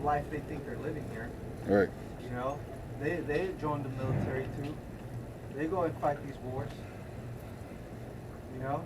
life they think they're living here. Right. You know, they join the military too. They go and fight these wars. You know,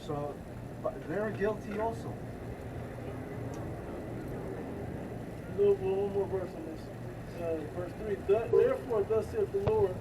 so but they're guilty also. One more verse on this. Verse 3. Therefore, thus saith the Lord,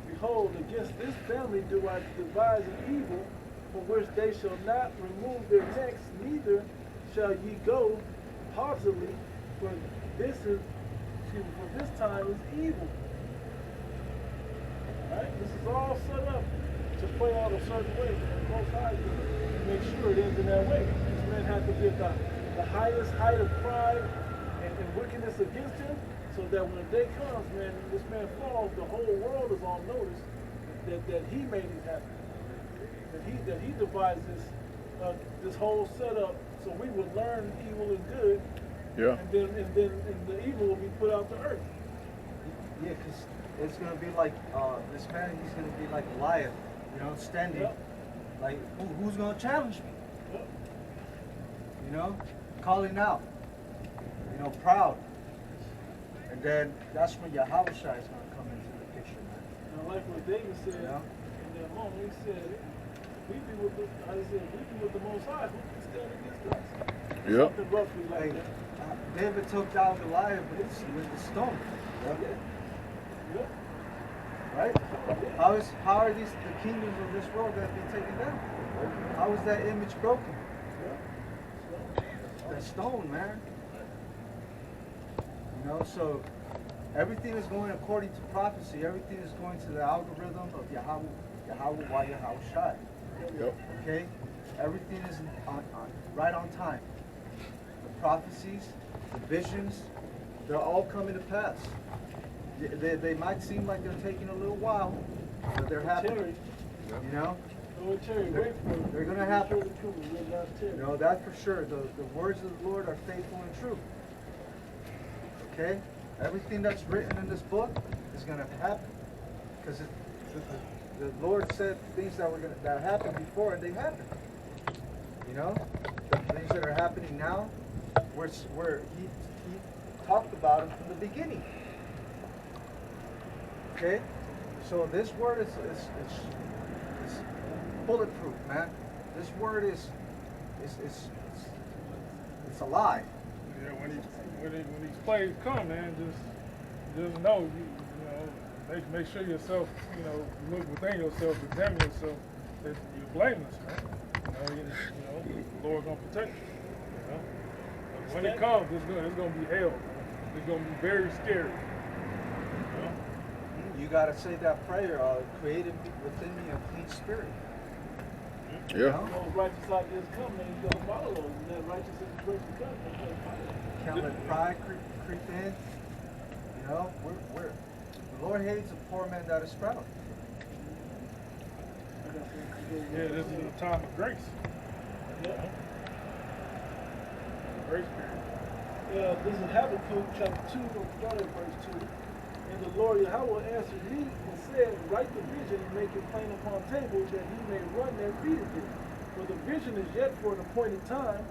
behold, against this family do I devise an evil, for which they shall not remove their necks, neither shall ye go haughtily, for this is, for this time is evil. Right? This is all set up to play out a certain way. And both sides to make sure it ends in that way. These men have to get the highest height of pride and wickedness against him, so that when the day comes, man, this man falls, the whole world is on notice that he made it happen. That he devised this whole setup so we would learn evil and good. Yeah. And then the evil will be put out to earth. Yeah, because it's gonna be like this man. He's gonna be like Goliath, you know, standing. Yep. Like who's gonna challenge me? Yep. You know, calling out. You know, proud. And then that's when Yahweh Shai is gonna come into the picture, man. And like what David said You know? in that moment, he said, we be with the Most High, who can stand against us? Yep. Something roughly like Hey, that. David took down Goliath with the stone. Yep. Right? How are these the kingdoms of this world gonna be taken down? How is that image broken? That stone, man. You know, so everything is going according to prophecy. Everything is going to the algorithm of Yahweh Shai. Yep. Okay? Everything is right on time. The prophecies, the visions, they're all coming to pass. They might seem like they're taking a little while, but they're happening. You know? They're going to happen. You know, that's for sure. The words of the Lord are faithful and true. Okay? Everything that's written in this book is going to happen. Because the Lord said things that happened before, and they happened. You know? The things that are happening now, where he talked about them from the beginning. Okay? So this word is bulletproof, man. This word is it's alive. Yeah, when these plays come, man, just know you know make sure yourself, you know, look within yourself, examine yourself, that you're blameless, man. You know, the Lord's gonna protect you. You know, but when it comes, it's gonna be hell. It's gonna be very scary. You know? You gotta say that prayer, created within me a clean spirit. Yeah. You know? Those righteous ideas come, man, you gotta follow those. And that righteous information comes, man, you gotta follow it. Can't let pride creep in. You know, the Lord hates a poor man that is proud. Yeah, this is a time of grace. Yeah. Grace period. Yeah, this is Habakkuk chapter 2, starting verse 2. And the Lord Yahweh answered me and said, write the vision and make it plain upon tables, that he may run that readeth it. For the vision is yet for an appointed time,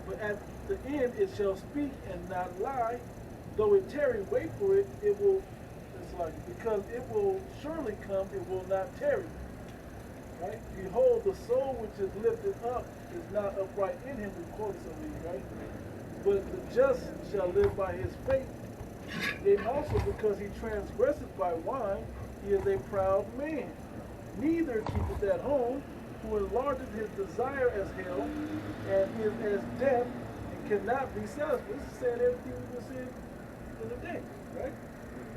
but at the end it shall speak and not lie. Though it tarry, wait for it, it will, because it will surely come, it will not tarry. Right? Behold, the soul which is lifted up is not upright in him, we quoted some of these, right? But the just shall live by his faith. Yea, also because he transgresseth by wine, he is a proud man. Neither keepeth at home, who enlargeth his desire as hell, and is as death, and cannot be satisfied. This is saying everything we just said in the day, right?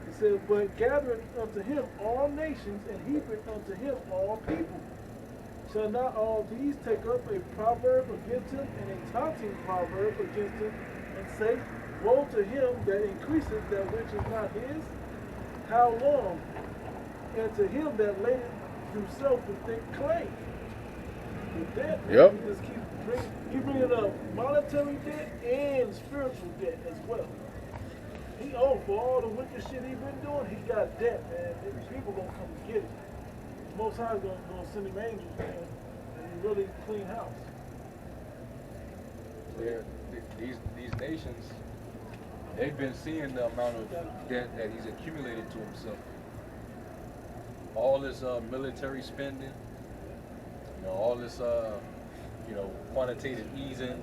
It says, but gathereth unto him all nations, and heapeth unto him all people. Shall not all these take up a proverb against him, and a taunting proverb against him, and say, woe to him that increaseth that which is not his? How long? And to him that laid himself with thick clay. With debt, Yep. he just keeps bringing up monetary debt and spiritual debt as well. He owed for all the wicked shit he been doing. He got debt, man. And people gonna come and get it. The Most High is gonna send him angels, man, and really clean house. Yeah, these nations, They've been seeing the amount of debt that he's accumulated to himself. All this military spending, all this quantitative easing,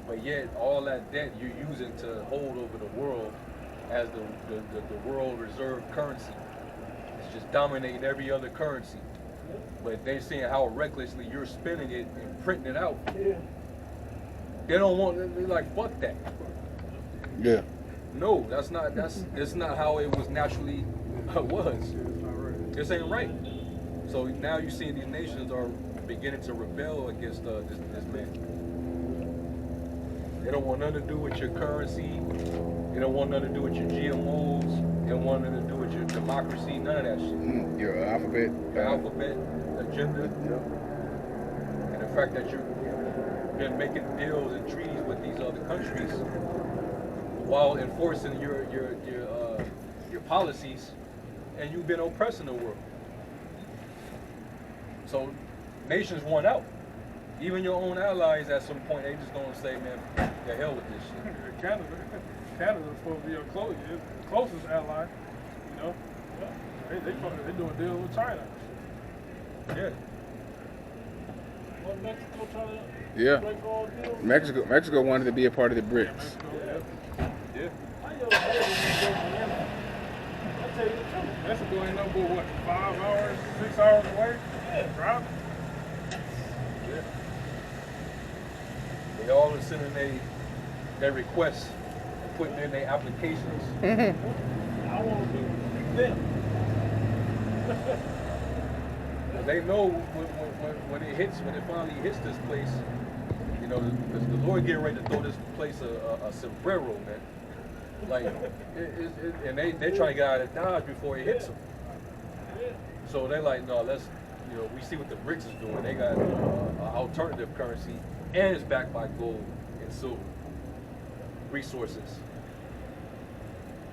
but yet all that debt you're using to hold over the world as the world reserve currency. It's just dominating every other currency. But they're seeing how recklessly you're spending it and printing it out. Yeah. They don't want. They're like, fuck that. Yeah. No, that's not how it was naturally was. This ain't right. So now you're seeing these nations are beginning to rebel against this man. They don't want nothing to do with your currency. They don't want nothing to do with your GMOs. They don't want nothing to do with your democracy. None of that shit. Your alphabet. Your alphabet, agenda, and the fact that you've been making deals and treaties with these other countries while enforcing your policies, and you've been oppressing the world. So nations want out. Even your own allies, at some point, they just gonna say, "Man, the hell with this shit." Canada's supposed to be your closest ally. You know, they doing deals with China. Yeah. What, Mexico trying to Yeah. break all deals? Mexico wanted to be a part of the BRICS. Yeah. How your neighbor can go to Mexico? I tell you the truth. Mexico ain't no but what, 5 hours, 6 hours away? Yeah. Driving? Yeah. They all are sending their requests and putting in their applications. I want to be with them. They know when it finally hits this place, because the Lord getting ready to throw this place a sombrero, man. Like, and they're trying to get out of Dodge before it hits them. So they're like, no, we see what the BRICS is doing. They got an alternative currency, and it's backed by gold and silver resources.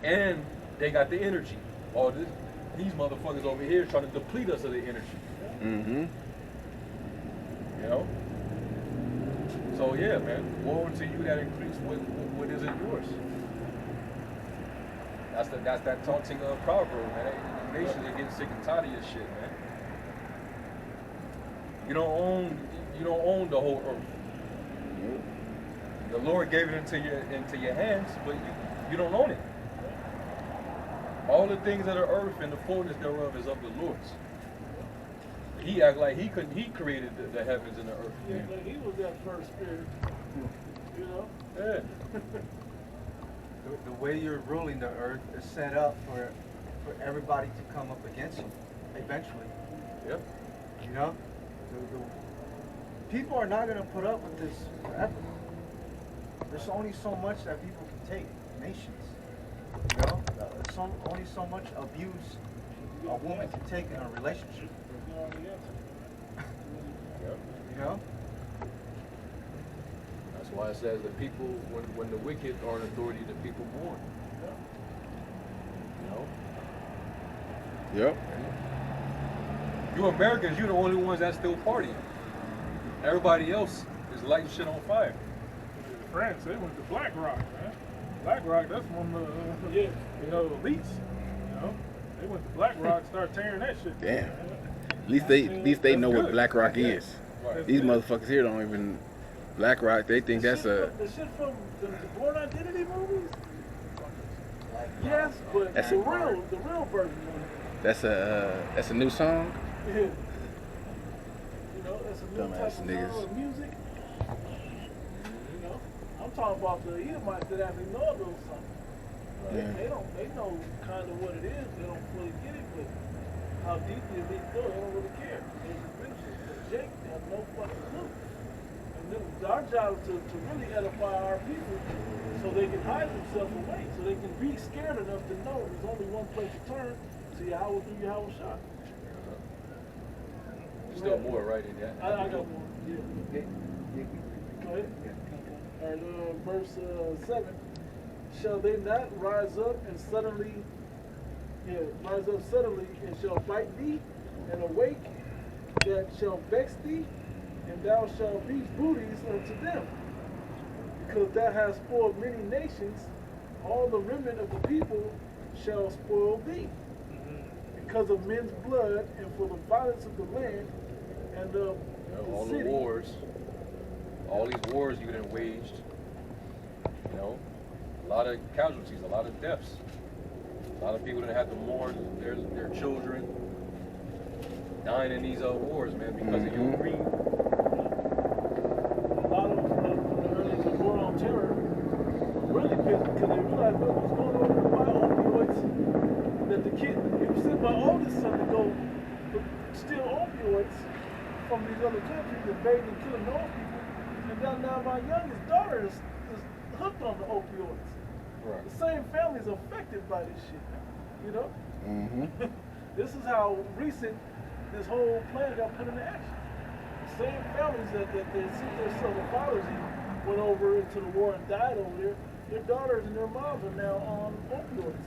And they got the energy. These motherfuckers over here trying to deplete us of the energy. Mm-hmm. So yeah, man, woe to you that increase what isn't yours. That's that taunting proverb, man. The nations are getting sick and tired of your shit, man. You don't own the whole earth. The Lord gave it into your hands, but you don't own it. All the things of the earth and the fullness thereof is of the Lord's. He act like he created the heavens and the earth. Yeah, but he was that first spirit. Yeah. The way you're ruling the earth is set up for everybody to come up against you eventually. Yep. The people are not going to put up with this forever. There's only so much that people can take, nations. There's only so much abuse a woman can take in a relationship. Yep. That's why it says the people, when the wicked are in authority, the people mourn. Yep. You Americans, you're the only ones that still party. Everybody else is lighting shit on fire. France, they went to Black Rock, man. Black Rock, that's one of the elites. They went to Black Rock, started tearing that shit. Damn. At least they know what Black Rock is. Right. These motherfuckers here don't even Black Rock. They think that's a. The shit from the Born Identity movies? Yes, but That's the real version of it. That's a new song. Yeah. That's a new Dumbass type of niggas. genre of music. I'm talking about the Edomites that actually know those songs. Yeah. They know kind of what it is. They don't fully get it, but how deeply they go, they don't really care. They just finish it. But Jake has no fucking clue. And then our job is to really edify our people so they can hide themselves away, so they can be scared enough to know there's only one place to turn to Yahweh through Yahweh Shah. Still more, right, in that? I got more. Yeah. Go ahead. All right, verse 7. Shall they not rise up suddenly and shall bite thee, and awake that shall vex thee, and thou shalt be booties unto them, because thou hast spoiled many nations all the remnant of the people shall spoil thee, because of men's blood, and for the violence of the land, and of all the the city. wars, all these wars you done waged, you know, a lot of casualties, a lot of deaths. A lot of people that had to mourn their children dying in these wars, man, because of your greed. A lot of the early war on terror were really pissed because they realized what was going on with my opioids. That the kid, you sent my oldest son to go steal opioids from these other countries, invading and killing those people, and now my youngest daughter is hooked on the opioids. Right. The same family's affected by this shit, you know? Mm-hmm. This is how recent this whole plan got put into action. The same families that they sent their son, the fathers in, went over into the war and died over there, their daughters and their moms are now on opioids.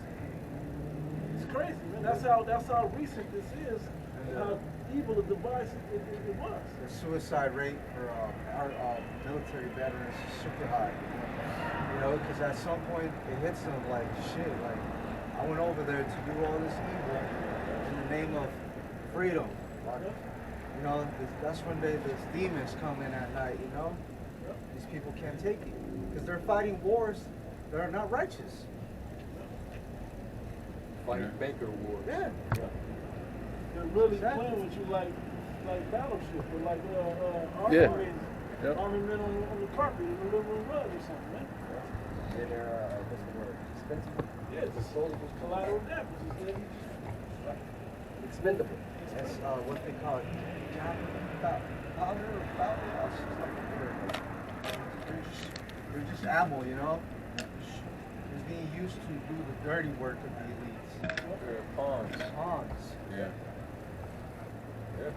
It's crazy, man. That's how recent this is, and how evil a device it was. The suicide rate for our military veterans is super high. You know, because at some point it hits them like shit. Like, I went over there to do all this evil in the name of freedom. You know, that's when these demons come in at night. You know, these people can't take it because they're fighting wars that are not righteous. Fighting banker wars. Yeah. They're really Exactly. playing with you like Battleship or like Yeah. Yep. Army men on the carpet in the living room or something, man. They're, what's the word? Expensive. Yeah, it's disposable collateral damage. Expendable. That's what they call it. Powder or powder. They're just ammo, you know? It's being used to do the dirty work of the elites. They're pawns. Pawns. Yeah. Yeah.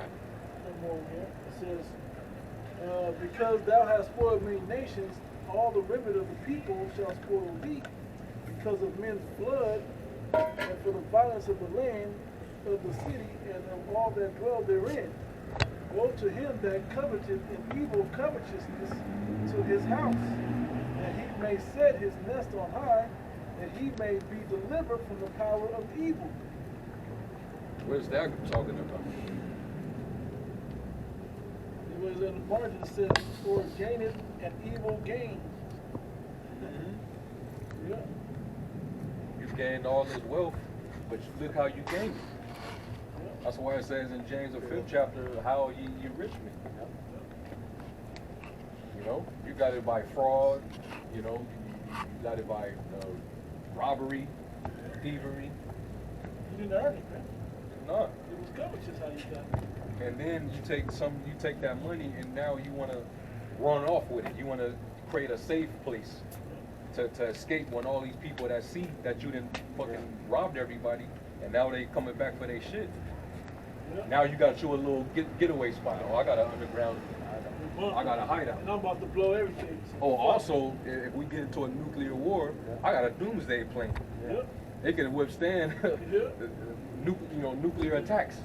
One more here. It says, because thou hast spoiled many nations, all the remnant of the people shall spoil thee, because of men's blood, and for the violence of the land, of the city, and of all that dwell therein. Woe to him that coveteth in evil covetousness to his house, that he may set his nest on high, that he may be delivered from the power of evil. Where's that talking about? It was in the margin that says, or gaineth an evil gain. Yeah. You've gained all this wealth, but look how you gained it. That's why it says in James the 5th chapter, how you rich me. You know, you got it by fraud, you know, you got it by robbery, thievery. You didn't earn it, man. No. It was covetous how you got it. And then you take that money and now you want to run off with it. You want to create a safe place to escape when all these people that see that you didn't fucking robbed everybody and now they coming back for their shit. Yeah. Now you got you a little getaway spot. Oh, I got an underground. I got a hideout. And I'm about to blow everything. Oh, also, if we get into a nuclear war, I got a doomsday plane. Yep. It can withstand nuclear attacks.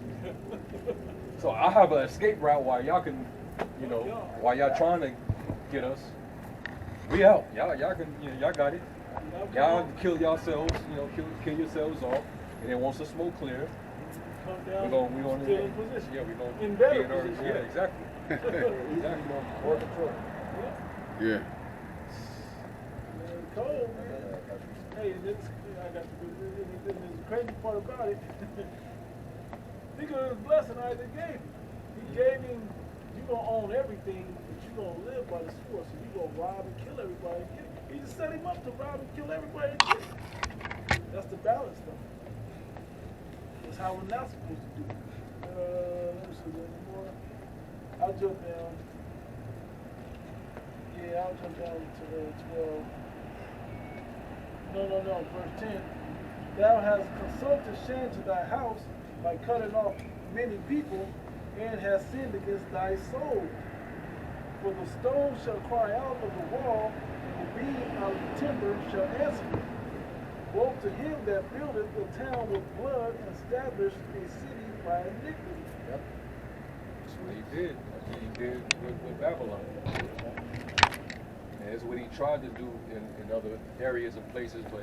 So I have an escape route while y'all can, while y'all trying to get us. We out. Y'all got it. Y'all kill yourselves, kill yourselves off. And then once the smoke clear, Come we're down, gonna still in position. yeah, we're gonna In better be in our- position. Yeah, exactly. Exactly. More control. Yeah. Cold, man. Hey, I got to do this. The crazy part about it, think of his blessing Isaac gave him. He gave him, you're going to own everything, but you're going to live by the sword. So you're going to rob and kill everybody. He just set him up to rob and kill everybody. And get it. That's the balance, though. That's how we're not supposed to do it. Let me see, any more? I'll jump down. Yeah, I'll jump down to 12. No, verse 10. Thou hast consulted shame to thy house by cutting off many people, and hast sinned against thy soul. For the stone shall cry out of the wall, and the beam out of the timber shall answer it. Woe to him that buildeth the town with blood, and established a city by iniquity. Yep. That's what he did. That's what he did with Babylon. And it's what he tried to do in other areas and places, but